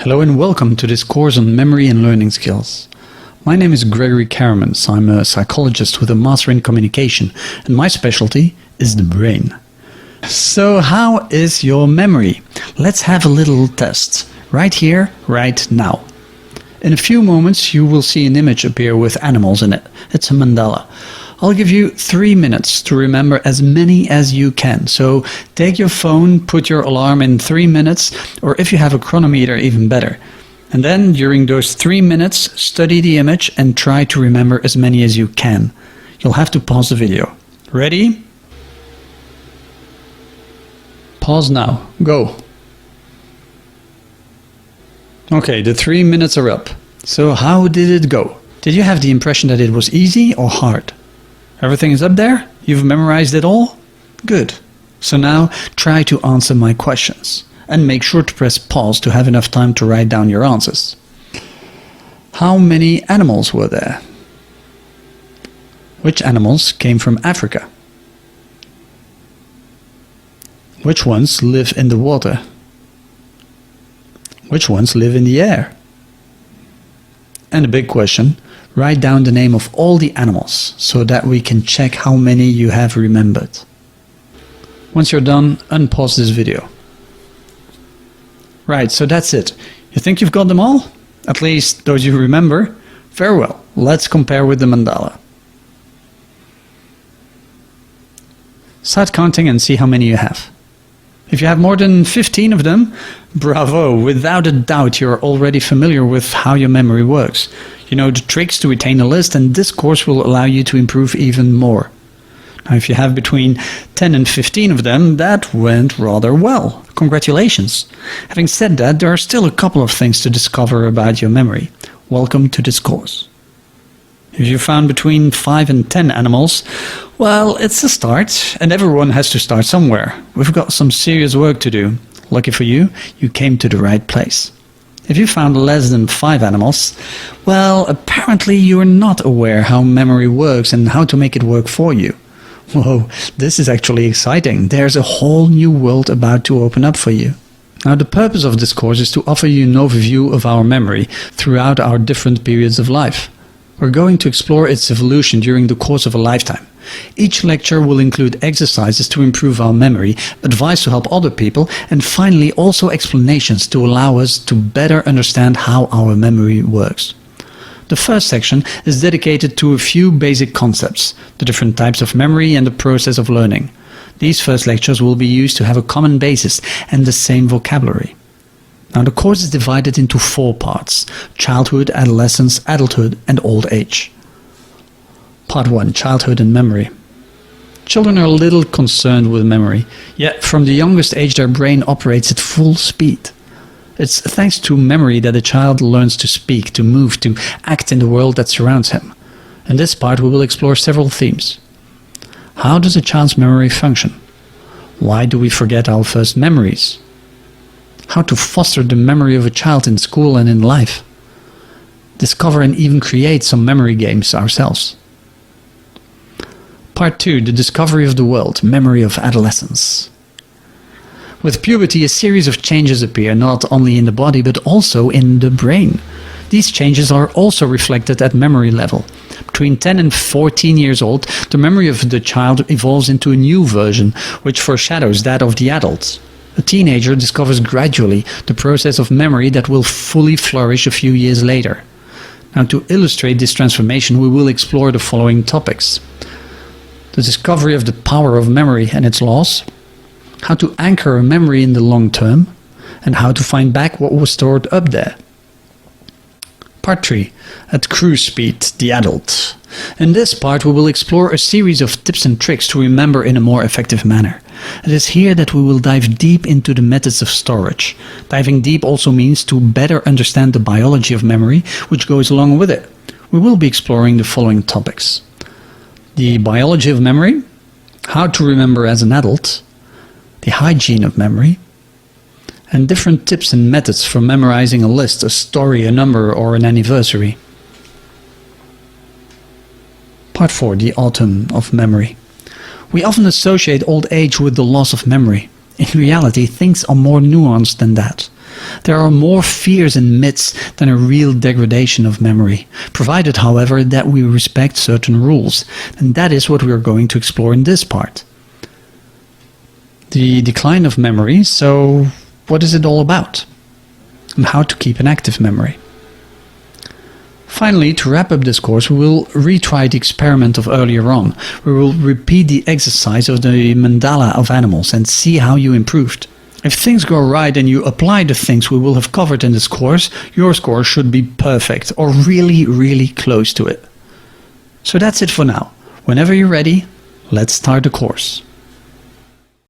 Hello and welcome to this course on memory and learning skills. My name is Gregory Karamans. I'm a psychologist with a master in communication, and my specialty is the brain. So how is your memory? Let's have a little test, right here, right now. In a few moments you will see an image appear with animals in it. It's a mandala. I'll give you 3 minutes to remember as many as you can. So take your phone, put your alarm in 3 minutes, or if you have a chronometer, even better. And then during those 3 minutes, study the image and try to remember as many as you can. You'll have to pause the video. Ready? Pause now. Go. Okay, the 3 minutes are up. So how did it go? Did you have the impression that it was easy or hard? Everything is up there? You've memorized it all? Good. So now try to answer my questions. And make sure to press pause to have enough time to write down your answers. How many animals were there? Which animals came from Africa? Which ones live in the water? Which ones live in the air? And a big question, write down the name of all the animals so that we can check how many you have remembered. Once you're done, unpause this video. Right, so that's it. You think you've got them all? At least those you remember? Very well, let's compare with the mandala. Start counting and see how many you have. If you have more than 15 of them, bravo! Without a doubt you're already familiar with how your memory works. You know the tricks to retain a list, and this course will allow you to improve even more. Now if you have between 10 and 15 of them, that went rather well. Congratulations! Having said that, there are still a couple of things to discover about your memory. Welcome to this course. If you found between 5 and 10 animals, well, it's a start, and everyone has to start somewhere. We've got some serious work to do. Lucky for you, you came to the right place. If you found less than 5 animals, well, apparently you're not aware how memory works and how to make it work for you. Whoa, this is actually exciting. There's a whole new world about to open up for you. Now, the purpose of this course is to offer you an overview of our memory throughout our different periods of life. We're going to explore its evolution during the course of a lifetime. Each lecture will include exercises to improve our memory, advice to help other people, and finally also explanations to allow us to better understand how our memory works. The first section is dedicated to a few basic concepts, the different types of memory and the process of learning. These first lectures will be used to have a common basis and the same vocabulary. Now the course is divided into 4 parts: childhood, adolescence, adulthood and old age. Part 1. Childhood and memory. Children are little concerned with memory, yet from the youngest age their brain operates at full speed. It's thanks to memory that a child learns to speak, to move, to act in the world that surrounds him. In this part we will explore several themes. How does a child's memory function? Why do we forget our first memories? How to foster the memory of a child in school and in life. Discover and even create some memory games ourselves. Part 2. The discovery of the world, memory of adolescence. With puberty, a series of changes appear, not only in the body but also in the brain. These changes are also reflected at memory level. Between 10 and 14 years old, the memory of the child evolves into a new version, which foreshadows that of the adult. A teenager discovers gradually the process of memory that will fully flourish a few years later. Now, to illustrate this transformation, we will explore the following topics: the discovery of the power of memory and its laws, how to anchor a memory in the long term, and how to find back what was stored up there. Part 3. At cruise speed, the adult. In this part we will explore a series of tips and tricks to remember in a more effective manner. It is here that we will dive deep into the methods of storage. Diving deep also means to better understand the biology of memory, which goes along with it. We will be exploring the following topics: the biology of memory, how to remember as an adult, the hygiene of memory, and different tips and methods for memorizing a list, a story, a number, or an anniversary. Part 4. The autumn of memory. We often associate old age with the loss of memory. In reality, things are more nuanced than that. There are more fears and myths than a real degradation of memory, provided, however, that we respect certain rules, and that is what we are going to explore in this part. The decline of memory, so what is it all about? And how to keep an active memory? Finally, to wrap up this course, we will retry the experiment of earlier on. We will repeat the exercise of the mandala of animals and see how you improved. If things go right and you apply the things we will have covered in this course, your score should be perfect or really, really close to it. So that's it for now. Whenever you're ready, let's start the course.